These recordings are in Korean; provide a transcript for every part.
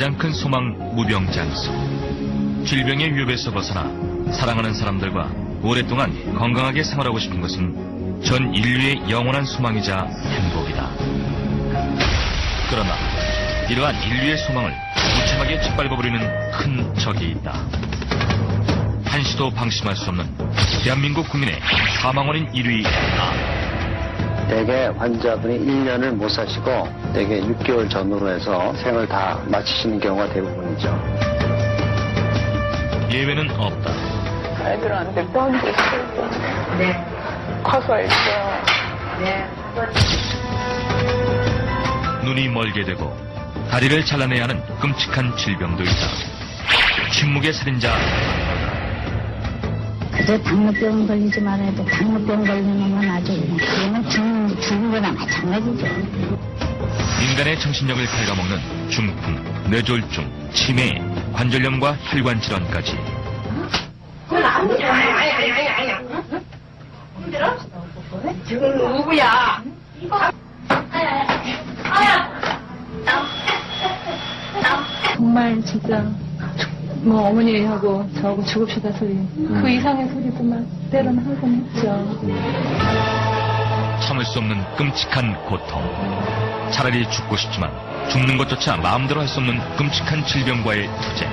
가장 큰 소망 무병장수. 질병의 위협에서 벗어나 사랑하는 사람들과 오랫동안 건강하게 생활하고 싶은 것은 전 인류의 영원한 소망이자 행복이다. 그러나 이러한 인류의 소망을 무참하게 짓밟아버리는 큰 적이 있다. 한시도 방심할 수 없는 대한민국 국민의 사망원인 1위 암. 대개 환자분이 1년을 못 사시고 대개 6개월 전후로 해서 생을 다 마치시는 경우가 대부분이죠. 예외는 없다. 아이들한테 병도 있고 네. 커서 있어요. 네. 눈이 멀게 되고 다리를 잘라내야 하는 끔찍한 질병도 있다. 침묵의 살인자. 그저 당뇨병 걸리지 말아야 돼. 당뇨병 걸리는 건 아주 그러면 죽는 거나 마찬가지죠. 인간의 정신력을 갉아먹는 중풍, 뇌졸중, 치매, 관절염과 혈관 질환까지. 지금 누구야? 정말 진짜 뭐 어머니하고 저하고 죽읍시다 소리 그 이상의 소리도 막 때로는 하곤 했죠. 참을 수 없는 끔찍한 고통. 차라리 죽고 싶지만 죽는 것조차 마음대로 할 수 없는 끔찍한 질병과의 투쟁.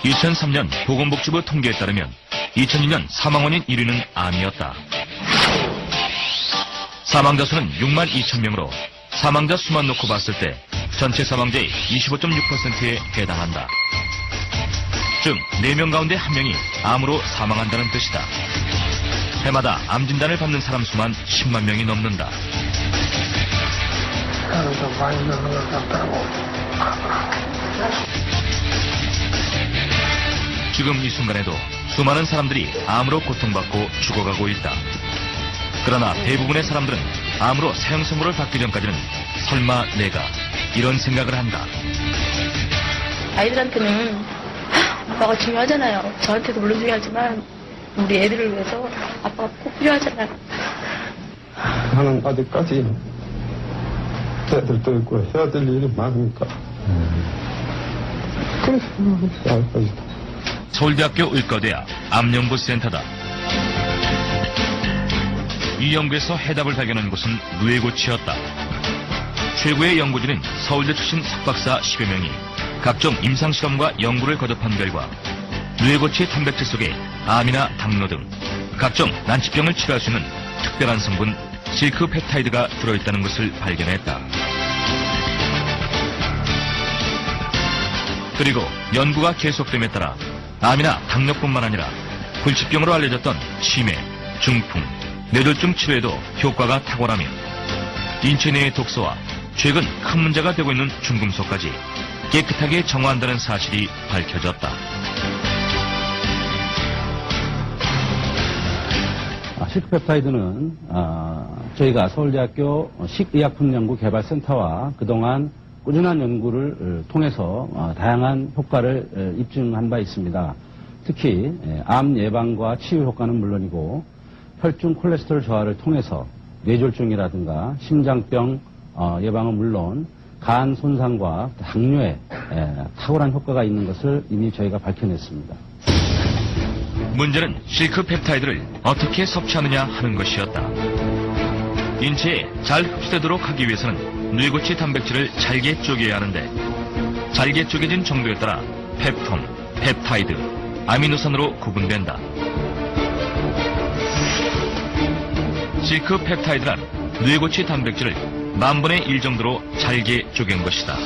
2003년 보건복지부 통계에 따르면 2002년 사망원인 1위는 암이었다. 사망자 수는 6만 2천 명으로 사망자 수만 놓고 봤을 때 전체 사망자의 25.6%에 해당한다. 즉 4명 가운데 1명이 암으로 사망한다는 뜻이다. 해마다 암 진단을 받는 사람 수만 10만 명이 넘는다. 지금 이 순간에도 수많은 사람들이 암으로 고통받고 죽어가고 있다. 그러나 대부분의 사람들은 암으로 사형 선고를 받기 전까지는 설마 내가 이런 생각을 한다. 아이들한테는 아빠가 중요하잖아요. 저한테도 물론 중요하지만 우리 애들을 위해서 아빠가 꼭 필요하잖아요. 하는 아직까지 애들도 있고 해야 될 일이 많으니까 그래서 아직까지 서울대학교 의과대학 암연구센터다. 이 연구에서 해답을 발견한 곳은 뇌고치였다. 최고의 연구진인 서울대 출신 석박사 10여 명이 각종 임상실험과 연구를 거듭한 결과 뇌고치 단백질 속에 암이나 당뇨 등 각종 난치병을 치료할 수 있는 특별한 성분 실크펩타이드가 들어있다는 것을 발견했다. 그리고 연구가 계속됨에 따라 암이나 당뇨뿐만 아니라 불치병으로 알려졌던 치매, 중풍, 뇌졸중 치료에도 효과가 탁월하며 인체 내의 독소와 최근 큰 문제가 되고 있는 중금속까지 깨끗하게 정화한다는 사실이 밝혀졌다. 실크펩타이드는 저희가 서울대학교 식의약품연구개발센터와 그동안 꾸준한 연구를 통해서 다양한 효과를 입증한 바 있습니다. 특히 암 예방과 치유 효과는 물론이고 혈중 콜레스테롤 저하를 통해서 뇌졸중이라든가 심장병 예방은 물론 간 손상과 당뇨에 탁월한 효과가 있는 것을 이미 저희가 밝혀냈습니다. 문제는 실크펩타이드를 어떻게 섭취하느냐 하는 것이었다. 인체에 잘 흡수되도록 하기 위해서는 뇌고치 단백질을 잘게 쪼개야 하는데 잘게 쪼개진 정도에 따라 펩톤, 펩타이드, 아미노산으로 구분된다. 실크펩타이드란 뇌고치 단백질을 10,000분의 1 정도로 잘게 쪼갠 것이다.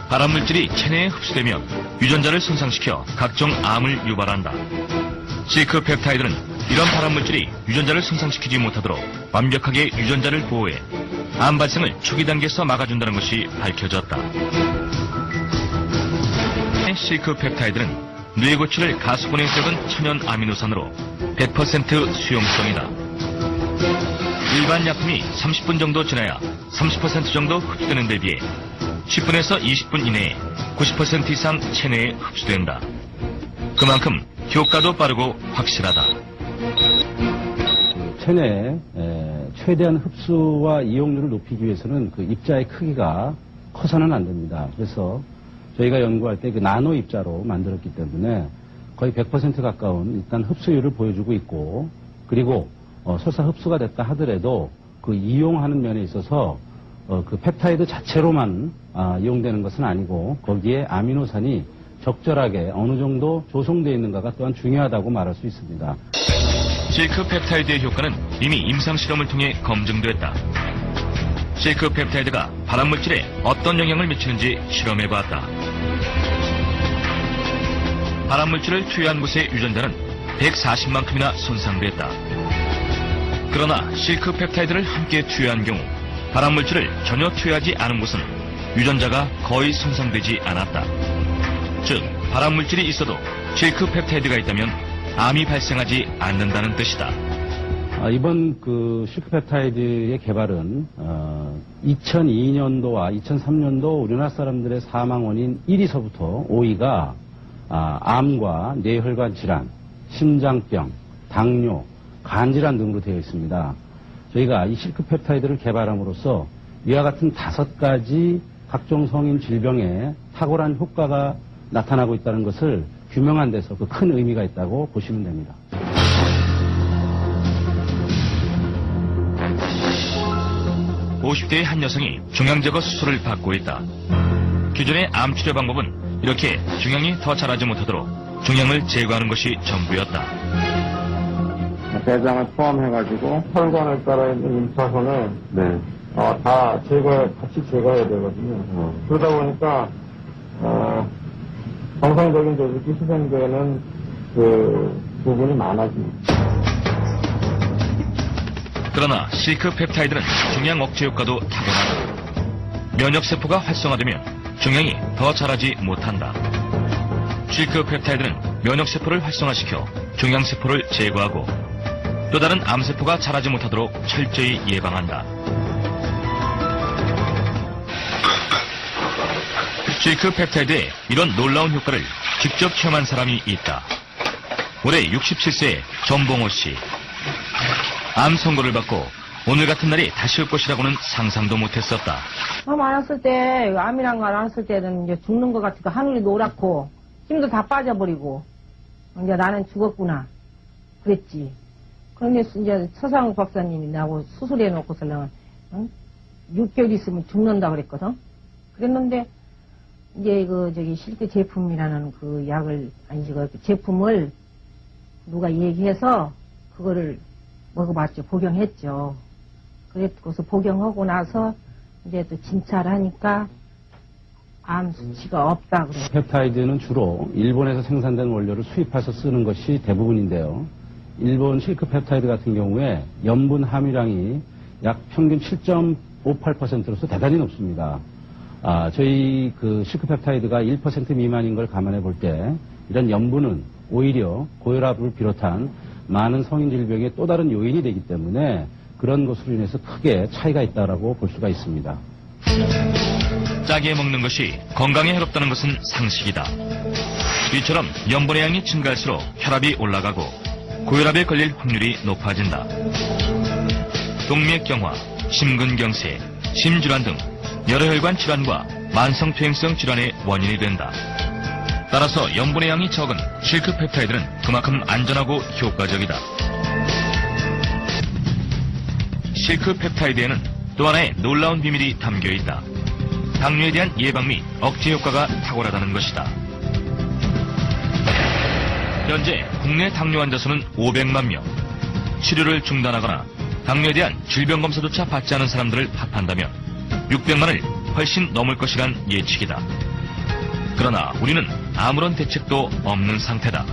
발암물질이 체내에 흡수되며 유전자를 손상시켜 각종 암을 유발한다. 실크펩타이드는 이런 발암물질이 유전자를 손상시키지 못하도록 완벽하게 유전자를 보호해 암 발생을 초기 단계에서 막아준다는 것이 밝혀졌다. 실크펩타이드는 뇌고치를 가수분해에 적은 천연 아미노산으로 100% 수용성이다. 일반 약품이 30분 정도 지나야 30% 정도 흡수되는 데 비해 10분에서 20분 이내에 90% 이상 체내에 흡수된다. 그만큼 효과도 빠르고 확실하다. 체내에 최대한 흡수와 이용률을 높이기 위해서는 그 입자의 크기가 커서는 안 됩니다. 그래서 저희가 연구할 때 그 나노 입자로 만들었기 때문에 거의 100% 가까운 일단 흡수율을 보여주고 있고, 그리고 설사 흡수가 됐다 하더라도 그 이용하는 면에 있어서 그 펩타이드 자체로만 이용되는 것은 아니고 거기에 아미노산이 적절하게 어느 정도 조성되어 있는가가 또한 중요하다고 말할 수 있습니다. 실크 펩타이드의 효과는 이미 임상실험을 통해 검증됐다. 실크 펩타이드가 발암물질에 어떤 영향을 미치는지 실험해봤다. 발암물질을 투여한 곳의 유전자는 140만큼이나 손상됐다. 그러나 실크 펩타이드를 함께 투여한 경우 발암물질을 전혀 투여하지 않은 곳은 유전자가 거의 손상되지 않았다. 즉, 발암물질이 있어도 실크 펩타이드가 있다면 암이 발생하지 않는다는 뜻이다. 이번 그 실크펩타이드의 개발은 2002년도와 2003년도 우리나라 사람들의 사망 원인 1위서부터 5위가 암과 뇌혈관 질환, 심장병, 당뇨, 간질환 등으로 되어 있습니다. 저희가 이 실크펩타이드를 개발함으로써 이와 같은 5가지 각종 성인 질병에 탁월한 효과가 나타나고 있다는 것을 규명한 데서 그 큰 의미가 있다고 보시면 됩니다. (50대의) 한 여성이 종양 제거 수술을 받고 있다. 기존의 암 치료 방법은 이렇게 종양이 더 자라지 못하도록 종양을 제거하는 것이 전부였다. 대장을 포함해가지고 혈관을 따라 있는 임파선을 다 같이 제거해야 되거든요. 그러다 보니까 정상적인 조직이 희생되는 그 부분이 많아집니다. 그러나 실크 펩타이드는 종양 억제 효과도 탁월하다. 면역세포가 활성화되면 종양이 더 자라지 못한다. 실크 펩타이드는 면역세포를 활성화시켜 종양세포를 제거하고 또 다른 암세포가 자라지 못하도록 철저히 예방한다. 실크 펩타이드의 이런 놀라운 효과를 직접 체험한 사람이 있다. 올해 67세의 전봉호 씨. 암 선고를 받고 오늘 같은 날이 다시 올 것이라고는 상상도 못했었다. 암 안 왔을 때, 암이란 거 안 왔을 때는 이제 죽는 것 같으니까 하늘이 노랗고 힘도 다 빠져버리고 이제 나는 죽었구나 그랬지. 그런데 이제 서상욱 박사님이 나하고 수술해 놓고서는 6개월 있으면 죽는다 그랬거든. 그랬는데 이제 실크 제품이라는 그 약을 아니지 그 제품을 누가 얘기해서 그거를 먹어봤죠. 복용했죠. 그래서 복용하고 나서 이제 또 진찰을 하니까 암 수치가 없다 그래요. 펩타이드는 주로 일본에서 생산된 원료를 수입해서 쓰는 것이 대부분인데요. 일본 실크 펩타이드 같은 경우에 염분 함유량이 약 평균 7.58%로서 대단히 높습니다. 저희 그 실크 펩타이드가 1% 미만인 걸 감안해 볼 때 이런 염분은 오히려 고혈압을 비롯한 많은 성인 질병의 또 다른 요인이 되기 때문에 그런 것으로 인해서 크게 차이가 있다고 볼 수가 있습니다. 짜게 먹는 것이 건강에 해롭다는 것은 상식이다. 이처럼 염분의 양이 증가할수록 혈압이 올라가고 고혈압에 걸릴 확률이 높아진다. 동맥경화, 심근경색, 심질환 등 여러 혈관 질환과 만성퇴행성 질환의 원인이 된다. 따라서 염분의 양이 적은 실크 펩타이드는 그만큼 안전하고 효과적이다. 실크 펩타이드에는 또 하나의 놀라운 비밀이 담겨 있다. 당뇨에 대한 예방 및 억제 효과가 탁월하다는 것이다. 현재 국내 당뇨 환자 수는 500만 명. 치료를 중단하거나 당뇨에 대한 질병 검사조차 받지 않은 사람들을 합한다면 600만을 훨씬 넘을 것이란 예측이다. 그러나 우리는 아무런 대책도 없는 상태다.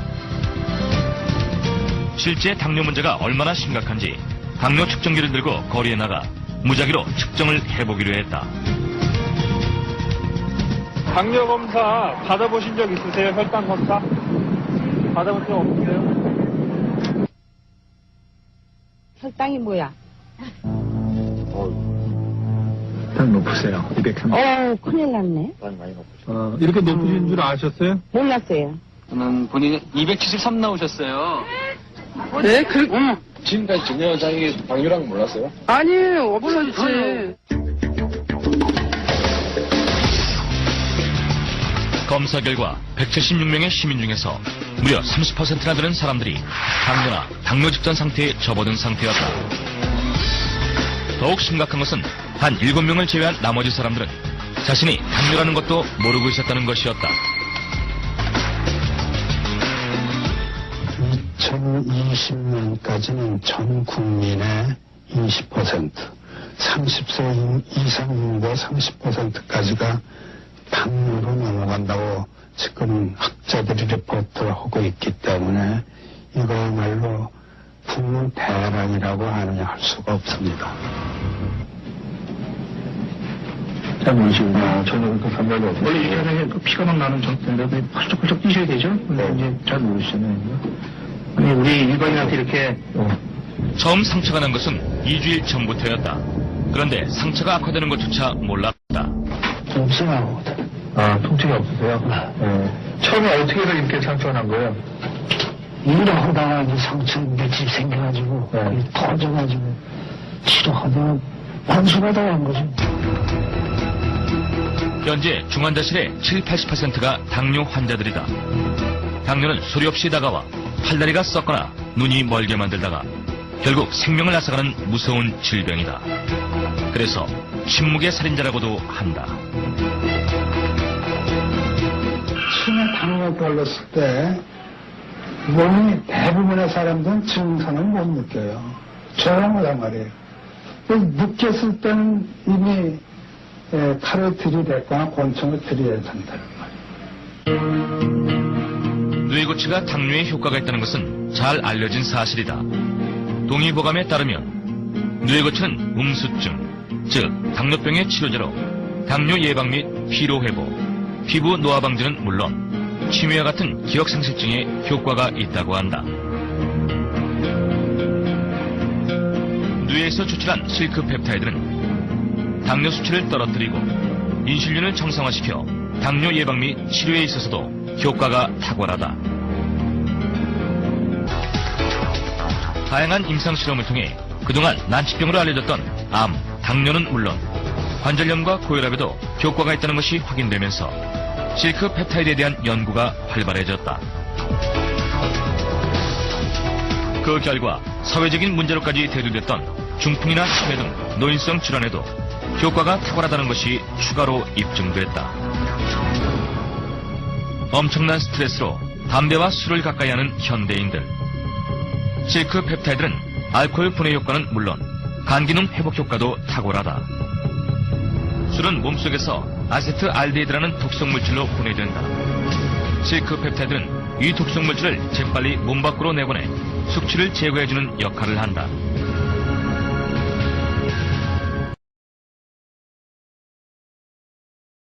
실제 당뇨 문제가 얼마나 심각한지 당뇨 측정기를 들고 거리에 나가 무작위로 측정을 해보기로 했다. 당뇨 검사 받아보신 적 있으세요? 혈당 검사? 받아본 적 없으세요? 혈당이 뭐야? 혈당 높으세요. 230. 큰일 났네. 이렇게 높으신 줄 아셨어요? 몰랐어요. 저는 본인이 273 나오셨어요. 네? 지금까지 정 여장이 당뇨랑 몰랐어요? 아니, 없어졌지. 검사 결과 176명의 시민 중에서 무려 30%나 되는 사람들이 당뇨나 당뇨 직전 상태에 접어든 상태였다. 더욱 심각한 것은 단 7명을 제외한 나머지 사람들은 자신이 당뇨라는 것도 모르고 있었다는 것이었다. 2020년까지는 전 국민의 20%, 30세 이상 인구 30%까지가 당뇨로 넘어간다고 지금 학자들이 리포트를 하고 있기 때문에 이거야말로 국민 대란이라고 하느냐 할 수가 없습니다. 잘 모르시구나. 저는 그 감각이 없어요. 원래 이렇게 하면 그 피가 막 나는 정도인데 펄쩍펄쩍 뛰셔야 되죠? 근데 이제 잘 모르시잖아요. 아니, 우리 일반인한테 이렇게. 처음 상처가 난 것은 2주일 전부터였다. 그런데 상처가 악화되는 것조차 몰랐다. 없어요. 아, 통증이 없으세요? 네. 처음에 어떻게 해서 이렇게 상처가 난 거예요? 일을 하다가 이제 상처 며칠 생겨가지고, 터져가지고, 치료하다가 환수가 다 간 거죠. 현재 중환자실의 70-80%가 당뇨 환자들이다. 당뇨는 소리 없이 다가와 팔다리가 썩거나 눈이 멀게 만들다가 결국 생명을 앗아가는 무서운 질병이다. 그래서 침묵의 살인자라고도 한다. 치매 당뇨 걸렸을 때 몸이 대부분의 사람들은 증상을 못 느껴요. 저랑 그란 말이에요. 느꼈을 때는 이미 칼을 들이댔거나 권총을 들이댄 상태란 말이에요. 뇌고치가 당뇨에 효과가 있다는 것은 잘 알려진 사실이다. 동의보감에 따르면 뇌고치는 음수증, 즉 당뇨병의 치료제로 당뇨 예방 및 피로회복, 피부 노화 방지는 물론 치매와 같은 기억상실증에 효과가 있다고 한다. 뇌에서 추출한 실크 펩타이드는 당뇨 수치를 떨어뜨리고 인슐린을 정상화시켜 당뇨 예방 및 치료에 있어서도 효과가 탁월하다. 다양한 임상실험을 통해 그동안 난치병으로 알려졌던 암, 당뇨는 물론 관절염과 고혈압에도 효과가 있다는 것이 확인되면서 실크 펩타이드에 대한 연구가 활발해졌다. 그 결과 사회적인 문제로까지 대두됐던 중풍이나 치매 등 노인성 질환에도 효과가 탁월하다는 것이 추가로 입증됐다. 엄청난 스트레스로 담배와 술을 가까이 하는 현대인들. 실크 펩타이드는 알코올 분해 효과는 물론 간기능 회복 효과도 탁월하다. 술은 몸속에서 아세트알데히드라는 독성물질로 분해된다. 실크 펩타이드는 이 독성물질을 재빨리 몸 밖으로 내보내 숙취를 제거해주는 역할을 한다.